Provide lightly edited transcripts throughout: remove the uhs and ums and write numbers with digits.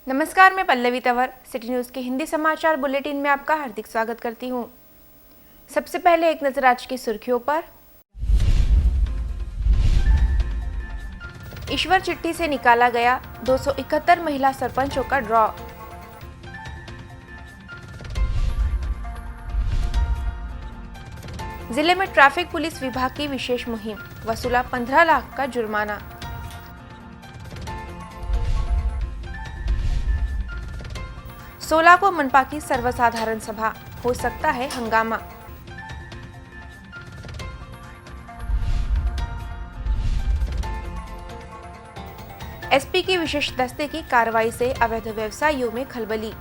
नमस्कार, मैं Pallavi Tanwar city news के हिंदी समाचार बुलेटिन में आपका हार्दिक स्वागत करती हूं। सबसे पहले एक नजर आज की सुर्खियों पर। ईश्वर चिट्ठी से निकाला गया 271 महिला सरपंचों का ड्रॉ। जिले में ट्रैफिक पुलिस विभाग की विशेष मुहिम, वसूला 15 लाख का जुर्माना। सोलह को मनपा की सर्वसाधारण सभा, हो सकता है हंगामा। एसपी की विशेष दस्ते की कार्रवाई से अवैध व्यवसायियों में खलबली।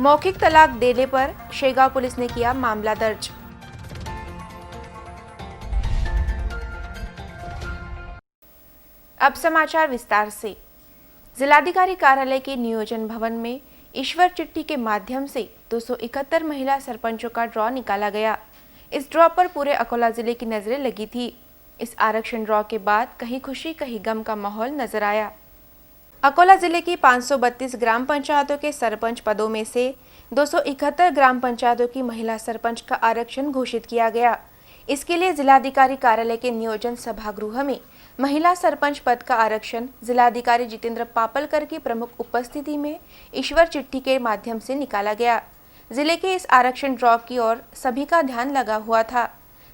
मौखिक तलाक देने पर शेगांव पुलिस ने किया मामला दर्ज। अब समाचार विस्तार से। जिलाधिकारी कार्यालय के नियोजन भवन में ईश्वर चिट्ठी के माध्यम से 271 महिला सरपंचों का ड्रॉ निकाला गया। इस ड्रॉ पर पूरे अकोला जिले की नजरें लगी थी। इस आरक्षण ड्रॉ के बाद कहीं खुशी कहीं गम का माहौल नजर आया। अकोला जिले की 532 ग्राम पंचायतों के सरपंच पदों में से 271 ग्राम पंचायतों की महिला सरपंच का आरक्षण घोषित किया गया। इसके लिए जिलाधिकारी कार्यालय के नियोजन सभागृह में महिला सरपंच पद का आरक्षण जिलाधिकारी जितेंद्र पापलकर की प्रमुख उपस्थिति में ईश्वर चिट्ठी के माध्यम से निकाला गया। जिले के इस आरक्षण ड्रॉ की ओर सभी का ध्यान लगा हुआ था।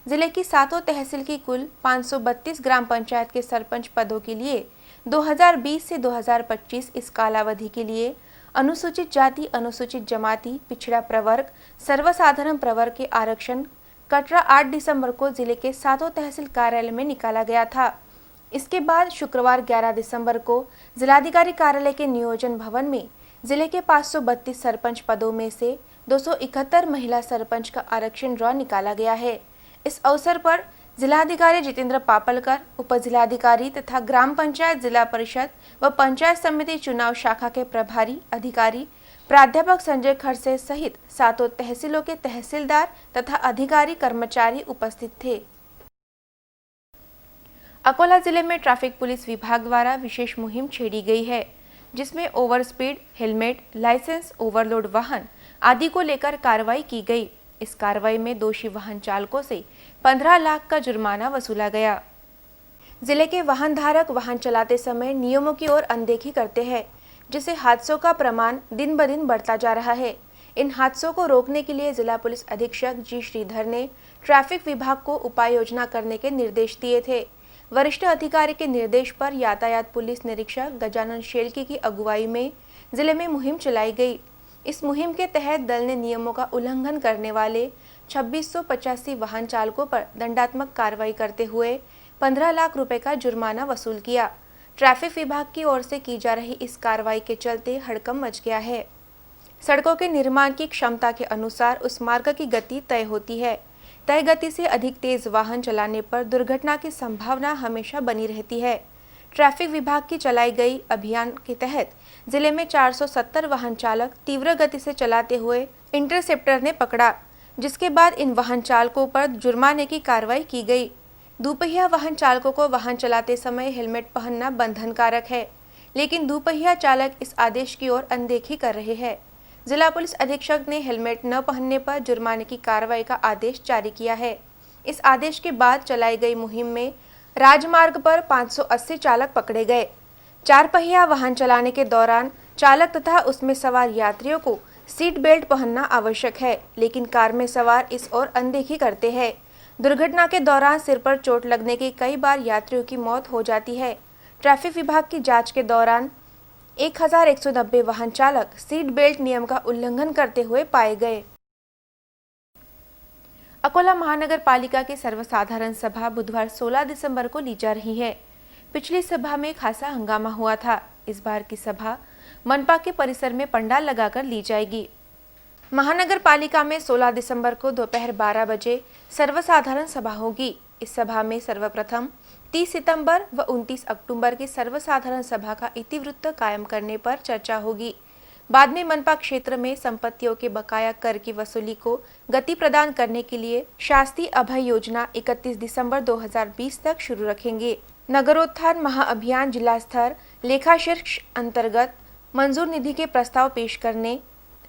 जिले की 7 तहसील की कुल 532 ग्राम पंचायत के सरपंच पदों के लिए 2020 से 2025 इस कालावधि के लिए अनुसूचित जाति, अनुसूचित जमाती, पिछड़ा प्रवर्ग, सर्वसाधारण प्रवर्ग के आरक्षण कटरा 8 दिसंबर को जिले के 7 तहसील कार्यालय में निकाला गया था। इसके बाद शुक्रवार 11 दिसंबर को जिलाधिकारी कार्यालय के नियोजन भवन में जिले के 532 सरपंच पदों में से 271 महिला सरपंच का आरक्षण ड्रॉ निकाला गया है। इस अवसर पर जिलाधिकारी जितेंद्र पापलकर, उप जिलाधिकारी तथा ग्राम पंचायत, जिला परिषद व पंचायत समिति चुनाव शाखा के प्रभारी अधिकारी प्राध्यापक संजय खड़से सहित 7 तहसीलों के तहसीलदार तथा अधिकारी कर्मचारी उपस्थित थे। अकोला जिले में ट्रैफिक पुलिस विभाग द्वारा विशेष मुहिम छेड़ी गई है, जिसमें over speed, helmet, licence, overload वाहन आदि को लेकर कार्रवाई की गई। इस कार्रवाई में दोषी वाहन चालकों से 15 लाख का जुर्माना वसूला गया। जिले के वाहन धारक वाहन चलाते समय नियमों की ओर अनदेखी करते हैं, जिससे हादसों का प्रमाण दिन ब दिन बढ़ता जा रहा है। इन हादसों को रोकने के लिए जिला पुलिस अधीक्षक जी श्रीधर ने ट्रैफिक विभाग को उपाय योजना करने के निर्देश दिए थे। वरिष्ठ अधिकारी के निर्देश पर यातायात पुलिस निरीक्षक गजानन शेलकी की अगुवाई में जिले में मुहिम चलाई गई। इस मुहिम के तहत दल ने नियमों का उल्लंघन करने वाले 2685 वाहन चालकों पर दंडात्मक कार्रवाई करते हुए 15 लाख रुपए का जुर्माना वसूल किया। ट्रैफिक विभाग की ओर से की जा रही इस कार्रवाई के चलते हड़कंप मच गया है। सड़कों के निर्माण की क्षमता के अनुसार उस मार्ग की गति तय होती है। तय गति से अधिक तेज वाहन चलाने पर दुर्घटना की संभावना हमेशा बनी रहती है। ट्रैफिक विभाग की चलाई गई अभियान के तहत जिले में 470 वाहन चालक तीव्र गति से चलाते हुए इंटरसेप्टर ने पकड़ा, जिसके बाद इन वाहन चालकों पर जुर्माने की कार्रवाई की गई। दुपहिया वाहन चालकों को वाहन चलाते समय हेलमेट पहनना बंधनकारक है, लेकिन दुपहिया चालक इस आदेश की ओर अनदेखी कर रहे हैं। जिला पुलिस अधीक्षक ने हेलमेट न पहनने पर जुर्माने की कार्रवाई का आदेश जारी किया है। इस आदेश के बाद चलाई गई मुहिम में राजमार्ग पर 580 चालक पकड़े गए। 4 पहिया वाहन चलाने के दौरान चालक तथा उसमें सवार यात्रियों को सीट बेल्ट पहनना आवश्यक है, लेकिन कार में सवार इस ओर अनदेखी करते हैं। दुर्घटना के दौरान सिर पर चोट लगने की कई बार यात्रियों की मौत हो जाती है। ट्रैफिक विभाग की जांच के दौरान 1190 वाहन चालक सीट बेल्ट नियम का उल्लंघन करते हुए पाए गए। अकोला महानगर पालिका की सर्वसाधारण सभा बुधवार 16 दिसंबर को ली जा रही है। पिछली सभा में खासा हंगामा हुआ था। इस बार की सभा मनपा के परिसर में पंडाल लगाकर ली जाएगी। महानगर पालिका में 16 दिसंबर को दोपहर 12 बजे सर्वसाधारण सभा होगी। इस सभा में सर्वप्रथम 30 सितंबर व 29 अक्टूबर की सर्वसाधारण सभा का इतिवृत्त कायम करने पर चर्चा होगी। बाद में मनपा क्षेत्र में संपत्तियों के बकाया कर की वसूली को गति प्रदान करने के लिए शास्ति अभय योजना 31 दिसंबर 2020 तक शुरू रखेंगे। नगरोत्थान महाअभियान जिला स्तर लेखाशीर्ष अंतर्गत मंजूर निधि के प्रस्ताव पेश करने,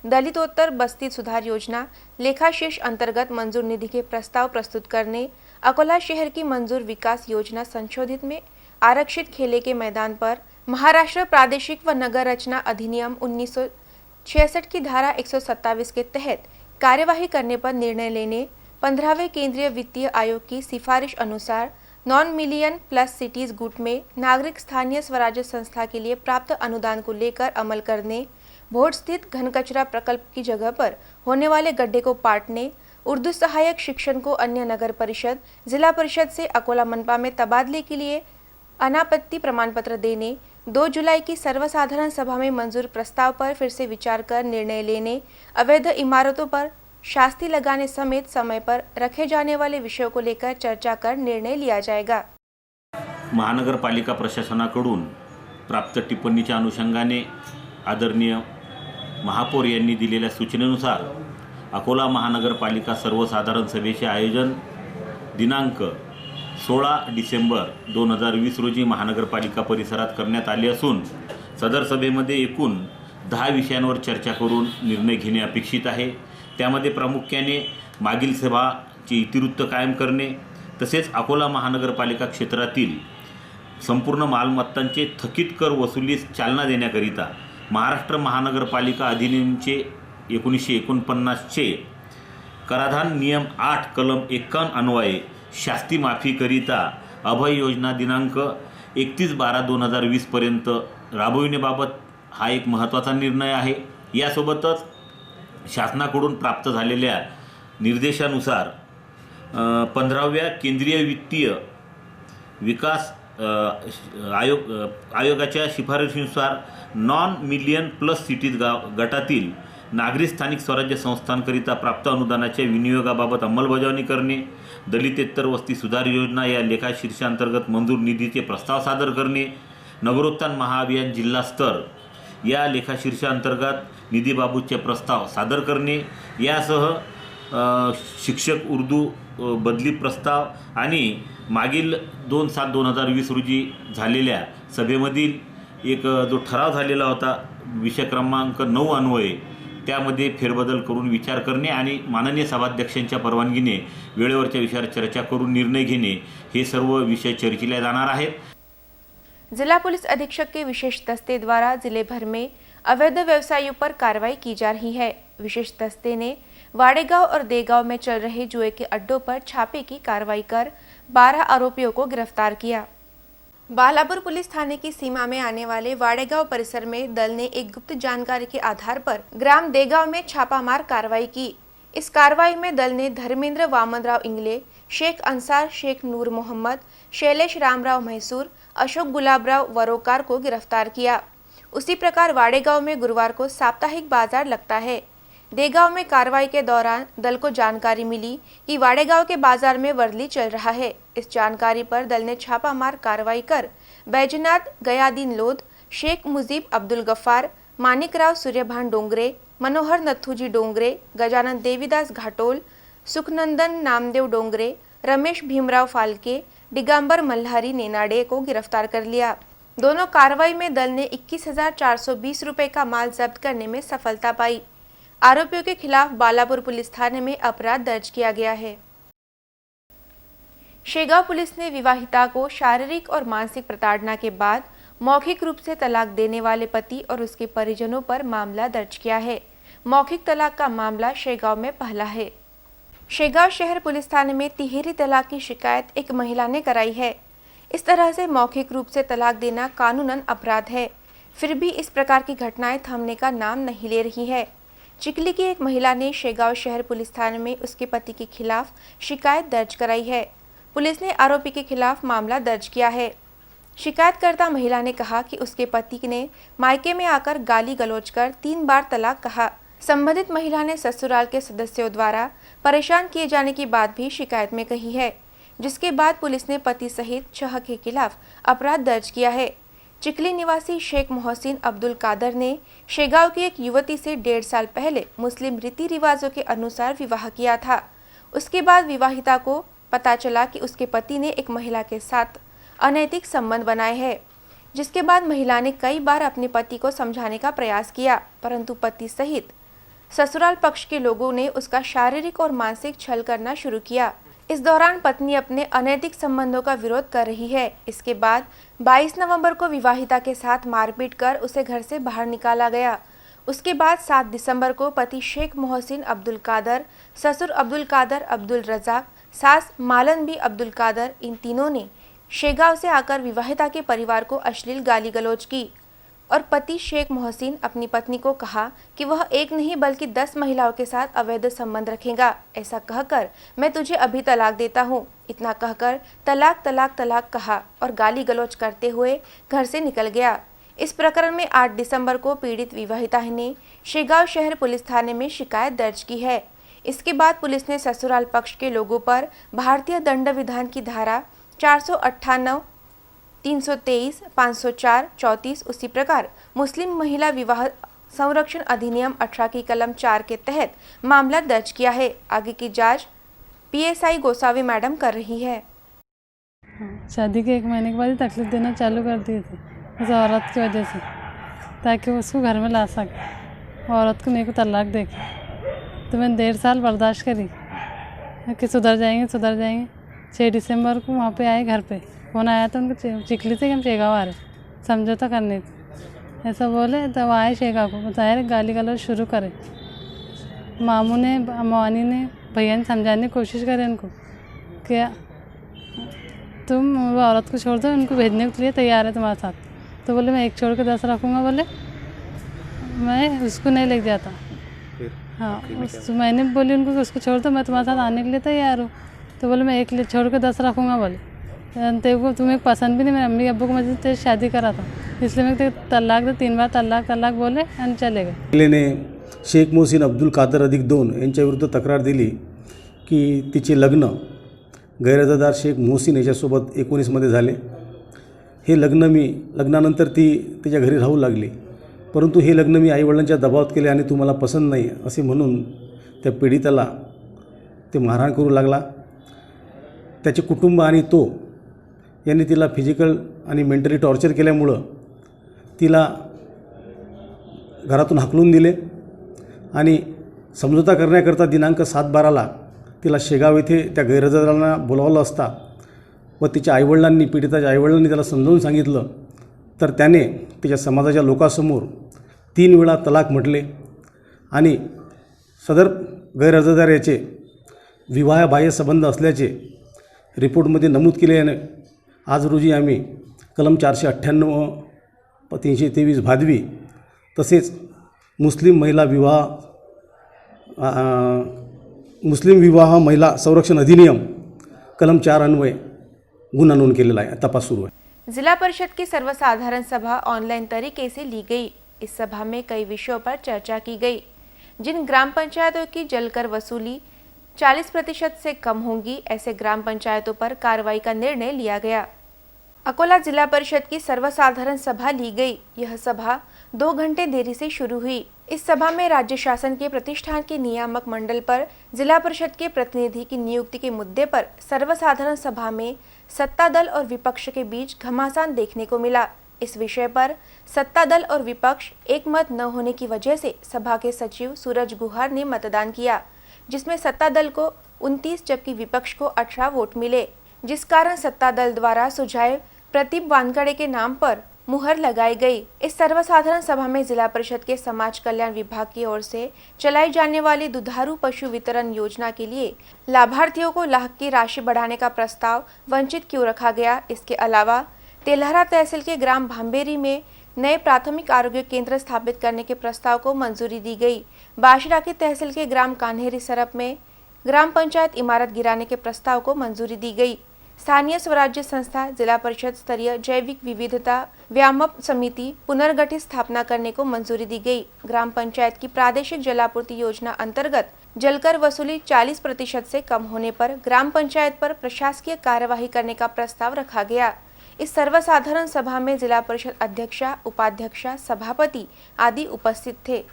दलितोत्तर बस्ती सुधार योजना लेखाशीर्ष अंतर्गत मंजूर निधि के प्रस्ताव प्रस्तुत करने, अकोला शहर की मंजूर विकास योजना संशोधित में आरक्षित खेले के मैदान पर महाराष्ट्र प्रादेशिक व नगर रचना अधिनियम 1966 की धारा 127 के तहत कार्यवाही करने पर निर्णय लेने, 15वें केंद्रीय वित्तीय आयोग की सिफारिश अनुसार नॉन मिलियन प्लस सिटीज गुट में नागरिक स्थानीय स्वराज्य संस्था के लिए प्राप्त अनुदान को लेकर अमल करने, भोट स्थित घन कचरा प्रकल्प की जगह पर होने वाले गड्ढे को पाटने, उर्दू सहायक शिक्षण को अन्य नगर परिषद, जिला परिषद से अकोला मनपा में तबादले के लिए अनापत्ति प्रमाण पत्र देने, 2 जुलाई की सर्वसाधारण सभा में मंजूर प्रस्ताव पर फिर से विचार कर निर्णय लेने, अवैध इमारतों पर शास्ति लगाने समेत समय पर रखे जाने वाले विषयों को लेकर चर्चा कर निर्णय लिया जाएगा। महानगरपालिका प्रशासनाकडून प्राप्त टिप्पणीच्या अनुषंगाने आदरणीय महापौर यांनी दिलेल्या सूचनेनुसार अकोला महानगरपालिका सर्वसाधारण सभेचे आयोजन दिनांक 16 डिसेंबर 2020 रोजी महानगरपालिका परिसरात करण्यात आले असून सदर सभेमध्ये एकूण 10 विषयांवर चर्चा करून निर्णय घेणे अपेक्षित आहे। त्यामध्ये प्रामुख्याने मागील सभाची इतिवृत्त कायम करणे, तसेच अकोला महानगरपालिका क्षेत्रातील संपूर्ण मालमत्तांचे थकीत कर वसुलीस चालना देण्याकरिता महाराष्ट्र महानगरपालिका अधिनियमचे 1949चे कराधान नियम 8 कलम 51 अन्वये शास्ती माफीकरिता अभय योजना दिनांक 31/12/2020 पर्यंत राबविण्याबाबत हा एक महत्त्वाचा निर्णय आहे। यासोबतच शासनाकडून प्राप्त झालेल्या निर्देशानुसार 15व्या केंद्रीय वित्तीय विकास आयोगाच्या शिफारशीनुसार नॉन मिलियन प्लस सिटीज गटातील नागरी स्थानिक स्वराज्य संस्थांकरिता प्राप्त अनुदानाच्या विनियोगाबाबत अंमलबजावणी करणे, दलितेतर वस्ती सुधार योजना या लेखाशीर्षांतर्गत मंजूर निधीचे प्रस्ताव सादर करणे, नगरोत्थान महाअभियान जिल्हा स्तर या लेखाशीर्षांतर्गत निधीबाबतचे प्रस्ताव सादर करणे, यासह शिक्षक उर्दू बदली प्रस्ताव आणि मागील 2/7/2020 रोजी झालेल्या सभेमधील एक जो ठराव झालेला होता विषय क्रमांक 9 अन्वये त्यामध्ये फेरबदल करून विचार करणे आणि माननीय सभाध्यक्षांच्या परवानगीने वेळेवरच्या विषयावर चर्चा करून निर्णय घेणे हे सर्व विषय चर्चिले जाणार आहेत। जिला पुलिस अधीक्षक के विशेष दस्ते द्वारा जिले भर में अवैध व्यवसायियों पर कार्रवाई की जा रही है। विशेष दस्ते ने वाड़ेगांव और देगांव में चल रहे जुए के अड्डों पर छापे की कार्रवाई कर 12 आरोपियों को गिरफ्तार किया। बालापुर पुलिस थाने की सीमा में आने वाले वाड़ेगांव परिसर में दल ने एक गुप्त जानकारी के आधार पर ग्राम देगांव में छापामार कार्रवाई की। इस कार्रवाई में दल ने धर्मेंद्र वामनराव इंगले, शेख अंसार शेख नूर मोहम्मद, शैलेश रामराव मैसूर, अशोक गुलाबराव वरोकार को गिरफ्तार किया। उसी प्रकार वाड़ेगांव में गुरुवार को साप्ताहिक बाजार लगता है। देगांव में कार्रवाई के दौरान दल को जानकारी मिली कि वाड़ेगांव के बाजार में वर्ली चल रहा है। इस जानकारी पर दल ने छापामार कार्रवाई कर बैजनाथ गयादीन लोध, शेख मुजीब अब्दुल गफ्फार, मानिकराव सूर्यभान डोंगरे, मनोहर नथुजी डोंगरे, गजानन देवीदास घाटोल, सुखनंदन नामदेव डोंगरे, रमेश भीमराव फाल्के, दिगंबर मल्हारी नेनाडे को गिरफ्तार कर लिया। दोनों कार्रवाई में दल ने 21,420 रुपए का माल जब्त करने में सफलता पाई। आरोपियों के खिलाफ बालापुर पुलिस थाने में अपराध दर्ज किया गया है। शेगांव पुलिस ने विवाहिता को शारीरिक और मानसिक प्रताड़ना के बाद मौखिक रूप से तलाक देने वाले पति और उसके परिजनों पर मामला दर्ज किया है। मौखिक तलाक का मामला शेगांव में पहला है। शेगांव शहर पुलिस थाने में तिहेरी तलाक की शिकायत एक महिला ने कराई है। इस तरह से मौखिक रूप से तलाक देना कानूनन अपराध है, फिर भी इस प्रकार की घटनाएं थमने का नाम नहीं ले रही है। चिकली की एक महिला ने शेगांव शहर पुलिस थाने में उसके पति के खिलाफ शिकायत दर्ज कराई है। पुलिस ने आरोपी के खिलाफ मामला दर्ज किया है। शिकायतकर्ता महिला ने कहा कि उसके पति ने मायके में आकर गाली गलौज कर 3 बार तलाक कहा। संबंधित महिला ने ससुराल के सदस्यों द्वारा परेशान किए जाने की बात भी शिकायत में कही है, जिसके बाद पुलिस ने पति सहित 6 के खिलाफ अपराध दर्ज किया है। चिखली निवासी शेख मोहसिन अब्दुल कादर ने शेगांव की एक युवती से 1.5 साल पहले मुस्लिम रीति रिवाजों के अनुसार विवाह किया था। उसके बाद विवाहिता को पता चला कि उसके पति ने एक महिला के साथ अनैतिक संबंध बनाए हैं, जिसके बाद महिला ने कई बार अपने पति को समझाने का प्रयास किया, परंतु पति सहित ससुराल पक्ष के लोगों ने उसका शारीरिक और मानसिक छल करना शुरू किया। इस दौरान पत्नी अपने अनैतिक संबंधों का विरोध कर रही है। इसके बाद 22 नवंबर को विवाहिता के साथ मारपीट कर उसे घर से बाहर निकाला गया। उसके बाद 7 दिसंबर को पति शेख मोहसिन अब्दुल कादर, ससुर अब्दुल कादर अब्दुल रजाक, सास मालन बी अब्दुल कादर, इन तीनों ने शेगांव से आकर विवाहिता के परिवार को अश्लील गाली गलौज की और पति शेख मोहसिन अपनी पत्नी को कहा कि वह एक नहीं बल्कि 10 महिलाओं के साथ अवैध संबंध रखेगा। ऐसा कहकर मैं तुझे अभी तलाक देता हूँ। इतना कहकर तलाक तलाक तलाक कहा और गाली गलौज करते हुए घर से निकल गया। इस प्रकरण में 8 दिसंबर को पीड़ित विवाहिता ने शेगांव शहर पुलिस थाने में शिकायत दर्ज की है। इसके बाद पुलिस ने ससुराल पक्ष के लोगों पर भारतीय दंड विधान की धारा 498, 323, 504, 34, उसी प्रकार मुस्लिम महिला विवाह संरक्षण अधिनियम 18 की कलम 4 के तहत मामला दर्ज किया है। आगे की जांच पीएसआई गोसावी मैडम कर रही है। शादी के 1 महीने के बाद ही तकलीफ देना चालू कर दिए थे उस औरत की वजह से, ताकि वो उसको घर में ला सके। औरत को मेरे को तलाक दे के तो मैंने 1.5 साल बर्दाश्त करी कि सुधर जाएंगे। 6 दिसंबर को वहाँ पे आए, घर पे फ़ोन आया था उनको चिखली से कि हम शेगांव आ रहे समझौता करने थे, ऐसा बोले। तब आए शेगांव को, बताया गाली गलौज शुरू करे। मामू ने, अम्मानी ने, भैया ने समझाने की कोशिश करे उनको कि तुम वो औरत को छोड़ दो, उनको भेजने के लिए तैयार है तुम्हारे साथ। तो बोले मैं 1 छोड़ के 10 रखूँगा। बोले मैं उसको नहीं ले जाता। हाँ, मैंने बोली उनको कि उसको छोड़ दो, मैं तुम्हारे साथ आने के लिए तैयार हूँ। तो बोले मैं 1 छोड़ के 10 रखूँगा। बोले तेरे तुम्हें पसंद भी नहीं, मेरे अम्मी अब्बू को मुझे तेरी शादी करा था, इसलिए मैं तेरे तलाक दे। 3 बार तलाक बोले आणि चले गए। ने शेख मोहसिन अब्दुल कादर अधिक 2 यांच्याविरुद्ध तक्रार दिली की तिचे लग्न गैरहजरदार शेख मोहसिन याच्यासोबत 19मध्ये झाले। हे लग्नानंतर ती तिच्या घरी राहू लागली, परंतु हे लग्न मी आईवडिलांच्या दबावात केले आणि तुम्हाला पसंत नाही असे म्हणून त्या पीडिताला ते मारहाण करू लागला। त्याचे कुटुंब आणि तो यांनी तिला फिजिकल आणि मेंटली टॉर्चर केल्यामुळं तिला घरातून हाकलून दिले आणि समझोता करण्याकरता दिनांक 7/12ला तिला शेगाव येथे त्या गैरहजरांना बोलावलं असता व तिच्या आईवडिलांनी, पीडिताच्या आईवडिलांनी त्याला समजावून सांगितलं, तर त्याने तिच्या समाजाच्या लोकांसमोर 3 वेळा तलाक म्हटले आणि सदर गैरहजरदार याचे विवाहबाह्य संबंध असल्याचे रिपोर्टमध्ये नमूद केल्याने आज रोजी आम्ही कलम 498, 323 भादवी तसेच मुस्लिम विवाह महिला संरक्षण अधिनियम कलम 4 अन्वय गुन्हा नोंद केलेला आहे। तपास सुरू है। जिला परिषद की सर्वसाधारण सभा ऑनलाइन तरीके से ली गई। इस सभा में कई विषयों पर चर्चा की गई। जिन ग्राम पंचायतों की जलकर वसूली 40% से कम होंगी, ऐसे ग्राम पंचायतों पर कार्रवाई का निर्णय लिया गया। अकोला जिला परिषद की सर्वसाधारण सभा ली गई। यह सभा 2 घंटे देरी से शुरू हुई। इस सभा में राज्य शासन के प्रतिष्ठान के नियामक मंडल पर जिला परिषद के प्रतिनिधि की नियुक्ति के मुद्दे पर सर्वसाधारण सभा में सत्ता दल और विपक्ष के बीच घमासान देखने को मिला। इस विषय पर सत्ता दल और विपक्ष एक मत न होने की वजह से सभा के सचिव सूरज गुहार ने मतदान किया, जिसमें सत्ता दल को 29 जबकि विपक्ष को 18 वोट मिले, जिस कारण सत्ता दल द्वारा सुझाए प्रदीप वानखड़े के नाम पर मुहर लगाई गई। इस सर्वसाधारण सभा में जिला परिषद के समाज कल्याण विभाग की ओर से चलाई जाने वाली दुधारू पशु वितरण योजना के लिए लाभार्थियों को लाभ की राशि बढ़ाने का प्रस्ताव वंचित क्यों रखा गया। इसके अलावा तेलहरा तहसील के ग्राम भांबेरी में नए प्राथमिक आरोग्य केंद्र स्थापित करने के प्रस्ताव को मंजूरी दी गई। बाशिरा की तहसील के ग्राम कान्हेरी सरप में ग्राम पंचायत इमारत गिराने के प्रस्ताव को मंजूरी दी गई। स्थानीय स्वराज्य संस्था जिला परिषद स्तरीय जैविक विविधता व्यायाम समिति पुनर्गठित स्थापना करने को मंजूरी दी गई। ग्राम पंचायत की प्रादेशिक जलापूर्ति योजना अंतर्गत जलकर वसूली 40% से कम होने पर ग्राम पंचायत पर प्रशासकीय कार्यवाही करने का प्रस्ताव रखा गया। इस सर्वसाधारण सभा में जिला परिषद अध्यक्षा, उपाध्यक्षा, सभापति आदि उपस्थित थे।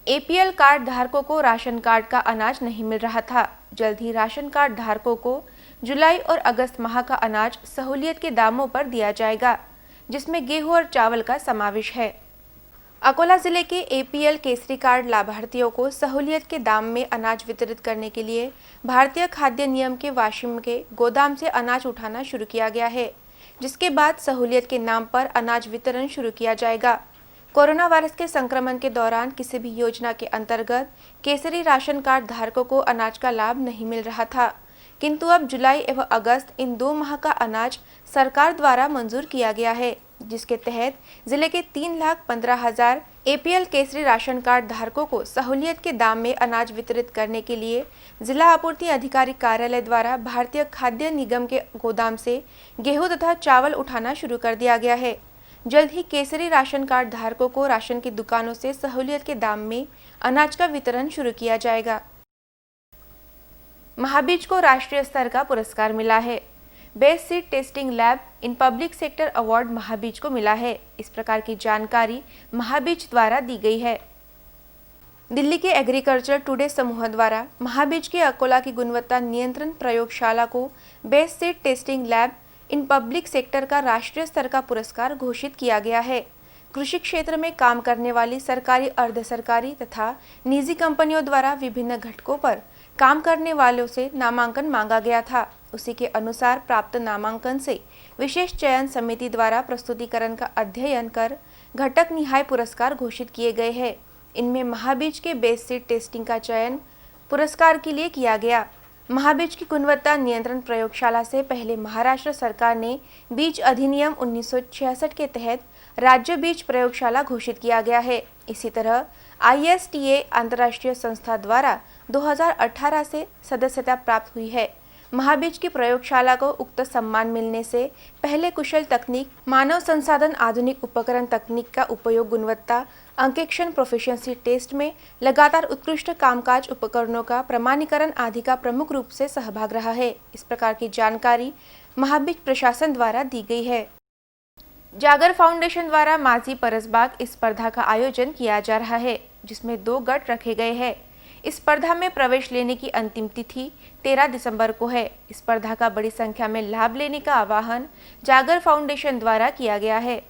एपीएल कार्ड धारकों को राशन कार्ड का अनाज नहीं मिल रहा था। जल्द ही राशन कार्ड धारकों को जुलाई और अगस्त माह का अनाज सहूलियत के दामों पर दिया जाएगा, जिसमें गेहूं और चावल का समावेश है। अकोला जिले के एपीएल केसरी कार्ड लाभार्थियों को सहूलियत के दाम में अनाज वितरित करने के लिए भारतीय खाद्य निगम के वाशिम के गोदाम से अनाज उठाना शुरू किया गया है, जिसके बाद सहूलियत के नाम पर अनाज वितरण शुरू किया जाएगा। कोरोना वायरस के संक्रमण के दौरान किसी भी योजना के अंतर्गत केसरी राशन कार्ड धारकों को अनाज का लाभ नहीं मिल रहा था, किंतु अब जुलाई एवं अगस्त इन 2 माह का अनाज सरकार द्वारा मंजूर किया गया है, जिसके तहत जिले के 3,15,000 एपीएल केसरी राशन कार्ड धारकों को सहूलियत के दाम में अनाज वितरित करने के लिए जिला आपूर्ति अधिकारी कार्यालय द्वारा भारतीय खाद्य निगम के गोदाम से गेहूं तथा चावल उठाना शुरू कर दिया गया है। जल्द ही केसरी राशन कार्ड धारकों को राशन की दुकानों से सहूलियत के दाम में अनाज का वितरण शुरू किया जाएगा। महाबीज को राष्ट्रीय स्तर का पुरस्कार मिला है। Best seed testing lab in public sector award Mahabeej को मिला है। इस प्रकार की जानकारी महाबीज द्वारा दी गई है। दिल्ली के एग्रीकल्चर टुडे समूह द्वारा महाबीज के अकोला की गुणवत्ता नियंत्रण प्रयोगशाला को best seed testing lab in public sector का राष्ट्रीय स्तर का पुरस्कार घोषित किया गया है। कृषि क्षेत्र में काम करने वाली सरकारी, अर्ध सरकारी तथा निजी कंपनियों द्वारा विभिन्न घटकों पर काम करने वालों से नामांकन मांगा गया था। उसी के अनुसार प्राप्त नामांकन से विशेष चयन समिति द्वारा प्रस्तुतिकरण का अध्ययन कर घटक निहाय पुरस्कार घोषित किए गए हैं। इनमें महाबीज के बेस्ट सीड टेस्टिंग का चयन पुरस्कार के लिए किया गया। महाबीज की गुणवत्ता नियंत्रण प्रयोगशाला से पहले महाराष्ट्र सरकार ने बीज अधिनियम 1966 के तहत राज्य बीज प्रयोगशाला घोषित किया गया है। इसी तरह ISTA अंतर्राष्ट्रीय संस्था द्वारा 2018 से सदस्यता प्राप्त हुई है। महाबीज की प्रयोगशाला को उक्त सम्मान मिलने से पहले कुशल तकनीक, मानव संसाधन, आधुनिक उपकरण तकनीक का उपयोग, गुणवत्ता अंकेक्षण, प्रोफिशिएंसी टेस्ट में लगातार उत्कृष्ट कामकाज, उपकरणों का प्रमाणीकरण आदि का प्रमुख रूप से सहभाग रहा है। इस प्रकार की जानकारी महाबीज प्रशासन द्वारा दी गई है। जागर फाउंडेशन द्वारा माझी परसबाग इस स्पर्धा का आयोजन किया जा रहा है, जिसमें 2 गट रखे गए हैं। इस स्पर्धा में प्रवेश लेने की अंतिम तिथि 13 दिसंबर को है। इस स्पर्धा का बड़ी संख्या में लाभ लेने का आह्वान जागर फाउंडेशन द्वारा किया गया है।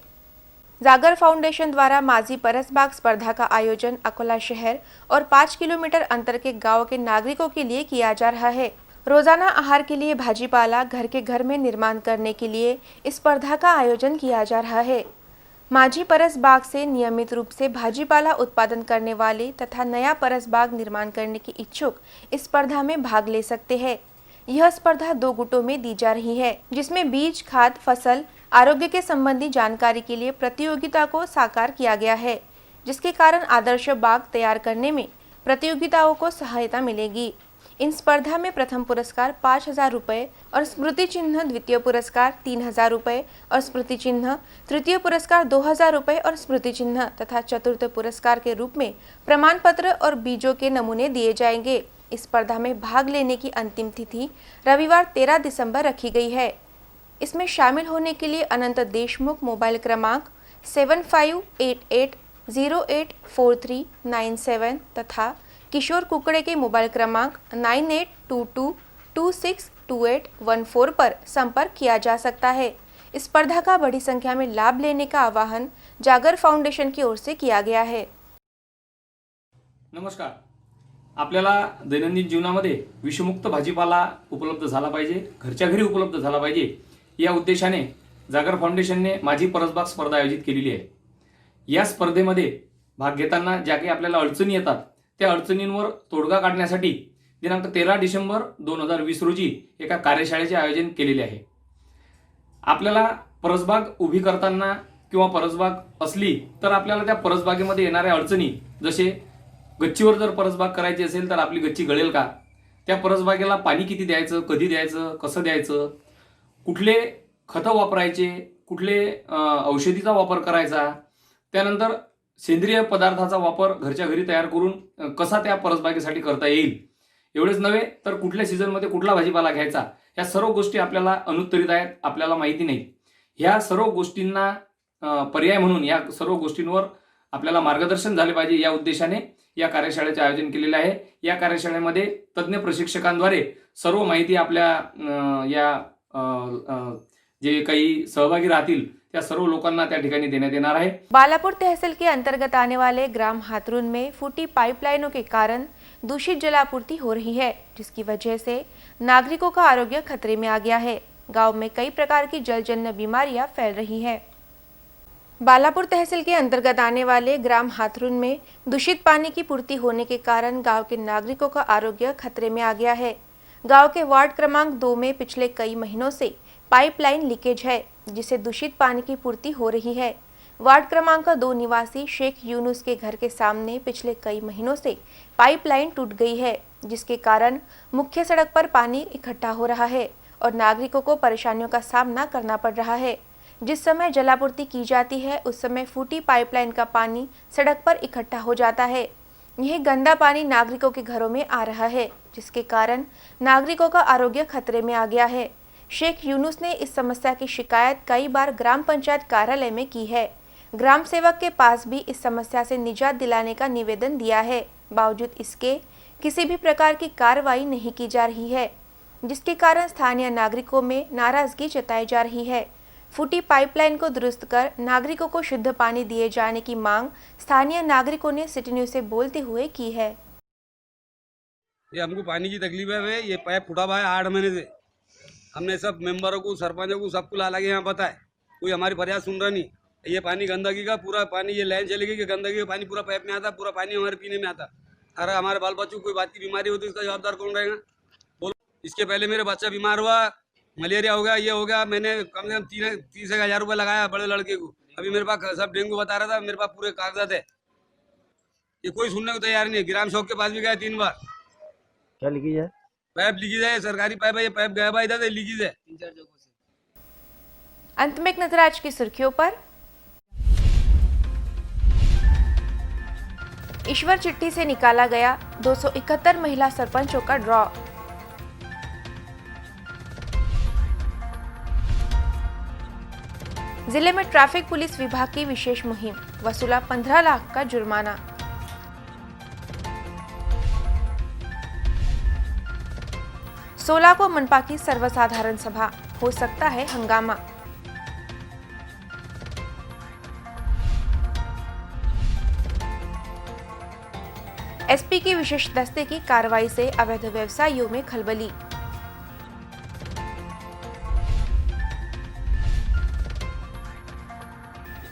जागर फाउंडेशन द्वारा माझी परसबाग स्पर्धा का आयोजन अकोला शहर और 5 किलोमीटर अंतर के गांव के नागरिकों के लिए किया जा रहा है। रोजाना आहार के लिए भाजीपाला घर के घर में निर्माण करने के लिए इस स्पर्धा का आयोजन किया जा रहा है। माझी परसबाग से नियमित रूप से भाजीपाला उत्पादन करने वाले तथा नया परसबाग निर्माण करने के इच्छुक इस स्पर्धा में भाग ले सकते हैं। यह स्पर्धा 2 गुटों में दी जा रही है, जिसमें बीज, खाद, फसल, आरोग्य के संबंधी जानकारी के लिए प्रतियोगिता को साकार किया गया है, जिसके कारण आदर्श बाग तैयार करने में प्रतियोगिताओं को सहायता मिलेगी। इन स्पर्धा में प्रथम पुरस्कार 5,000 रुपये और स्मृति चिन्ह, द्वितीय पुरस्कार 3,000 रुपये और स्मृति चिन्ह, तृतीय पुरस्कार 2,000 रुपये और स्मृति चिन्ह तथा चतुर्थ पुरस्कार के रूप में प्रमाण पत्र और बीजों के नमूने दिए जाएंगे। इस स्पर्धा में भाग लेने की अंतिम तिथि रविवार 13 दिसंबर रखी गई है। इसमें शामिल होने के लिए अनंत देशमुख मोबाइल क्रमांक 7588084397 तथा किशोर कुकड़े के मोबाइल क्रमांक 9822262814 पर संपर्क किया जा सकता है। इस स्पर्धा का बड़ी संख्या में लाभ लेने का आह्वान जागर फाउंडेशन की ओर से किया गया है। नमस्कार. आपल्याला दैनंदिन जीवनामध्ये विषमुक्त भाजीपाला उपलब्ध झाला पाहिजे, घरच्या घरी उपलब्ध झाला पाहिजे या उद्देशाने जागर फाउंडेशनने माझी परसबाग स्पर्धा आयोजित केलेली आहे। या स्पर्धेमध्ये भाग घेताना ज्या काही आपल्याला अडचणी येतात त्या अडचणींवर तोडगा काढण्यासाठी दिनांक 13 डिसेंबर 2020 रोजी एका कार्यशाळेचे आयोजन केलेले आहे। आपल्याला परसबाग उभी करताना किंवा परसबाग असली तर आपल्याला त्या परसबागेमध्ये येणाऱ्या अडचणी, जसे गच्चीवर जर परसबाग करायची असेल तर आपली गच्ची गळेल का, त्या परसबागेला पाणी किती द्यायचं, कधी द्यायचं, कसं द्यायचं, कुठले खतं वापरायचे, कुठले औषधीचा वापर करायचा, त्यानंतर सेंद्रिय पदार्थाचा वापर घरच्या घरी तयार करून कसा त्या परसबागेसाठी करता येईल, एवढेच नव्हे तर कुठल्या सीझनमध्ये कुठला भाजीपाला घ्यायचा या सर्व गोष्टी आपल्याला अनुत्तरित आहेत, आपल्याला माहिती नाही. ह्या सर्व गोष्टींना पर्याय म्हणून या सर्व गोष्टींवर आपल्याला मार्गदर्शन झाले पाहिजे या उद्देशाने या कार्यशाळेचे आयोजन केलेले आहे. या कार्यशाळेमध्ये तज्ज्ञ प्रशिक्षकांद्वारे सर्व माहिती आपल्या जे काही सहभागी राहतील त्या सर्व लोकांना त्या ठिकाणी देण्यात येणार आहे. बालापुर तहसील के अंतर्गत आने वाले ग्राम हाथरून में फूटी पाइपलाइनों के कारण दूषित जलापूर्ति हो रही है, जिसकी वजह से नागरिकों का आरोग्य खतरे में आ गया है. गांव में कई प्रकार की जलजन्य बीमारियां फैल रही है. बालापुर तहसील के अंतर्गत आने वाले ग्राम हाथरून में दूषित पानी की पूर्ति होने के कारण गांव के नागरिकों का आरोग्य खतरे में आ गया है. गांव के वार्ड क्रमांक 2 में पिछले कई महीनों से पाइपलाइन लीकेज है, जिससे दूषित पानी की पूर्ति हो रही है. वार्ड क्रमांक 2 निवासी शेख यूनुस के घर के सामने पिछले कई महीनों से पाइपलाइन टूट गई है, जिसके कारण मुख्य सड़क पर पानी इकट्ठा हो रहा है और नागरिकों को परेशानियों का सामना करना पड़ रहा है. जिस समय जलापूर्ति की जाती है उस समय फूटी पाइपलाइन का पानी सड़क पर इकट्ठा हो जाता है. यह गंदा पानी नागरिकों के घरों में आ रहा है, जिसके कारण नागरिकों का आरोग्य खतरे में आ गया है. शेख यूनुस ने इस समस्या की शिकायत कई बार ग्राम पंचायत कार्यालय में की है. ग्राम सेवक के पास भी इस समस्या से निजात दिलाने का निवेदन दिया है. बावजूद इसके किसी भी प्रकार की कार्रवाई नहीं की जा रही है, जिसके कारण स्थानीय नागरिकों में नाराजगी जताई जा रही है. फूटी पाइपलाइन को दुरुस्त कर नागरिकों को शुद्ध पानी दिए जाने की मांग स्थानीय नागरिकों ने सिटी न्यूज से बोलते हुए की है. ये हमको पानी की तकलीफ है, ये पाइप फूटा हुआ है 8 महीने से. हमने सब मेंबरों को, सरपंचों को, सबको ला लगे यहाँ बताए, कोई हमारी फरियाद सुन रहा नहीं. ये पानी गंदगी का पूरा पानी, ये लाइन चलेगी कि गंदगी का पानी पूरा पाइप में आता, पूरा पानी हमारे पीने में आता. अरे हमारे बाल बच्चों को कोई बात की बीमारी होती है, इसका जवाबदार कौन रहेगा बोलो. इसके पहले मेरे बच्चा बीमार हुआ, मलेरिया हो गया, ये हो गया. मैंने कम से कम 30,000 रुपये लगाया बड़े लड़के को. अभी मेरे पास सब डेंगू बता रहा था, मेरे पास पूरे कागजात है. ये कोई सुनने को तैयार नहीं है. ग्राम सेवक के पास भी गया 3 बार. क्या लीकेज है? पाइप लीकेज है, सरकारी पाइप है. ये पाइप गया भाई इधर लीकेज है 3-4 जगहों से. अंत में एक नजर आज की सुर्खियों पर. ईश्वर चिट्ठी से निकाला गया 271 महिला सरपंचों का ड्रॉ. जिले में ट्रैफिक पुलिस विभाग की विशेष मुहिम, वसूला 15 लाख का जुर्माना. सोलह को मनपा की सर्वसाधारण सभा, हो सकता है हंगामा. एसपी की विशेष दस्ते की कार्रवाई से अवैध व्यवसायियों में खलबली.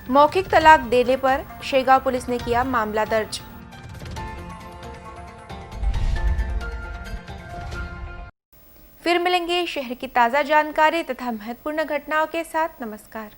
मौखिक तलाक देने पर शेगांव पुलिस ने किया मामला दर्ज. फिर मिलेंगे शहर की ताजा जानकारी तथा महत्वपूर्ण घटनाओं के साथ. नमस्कार.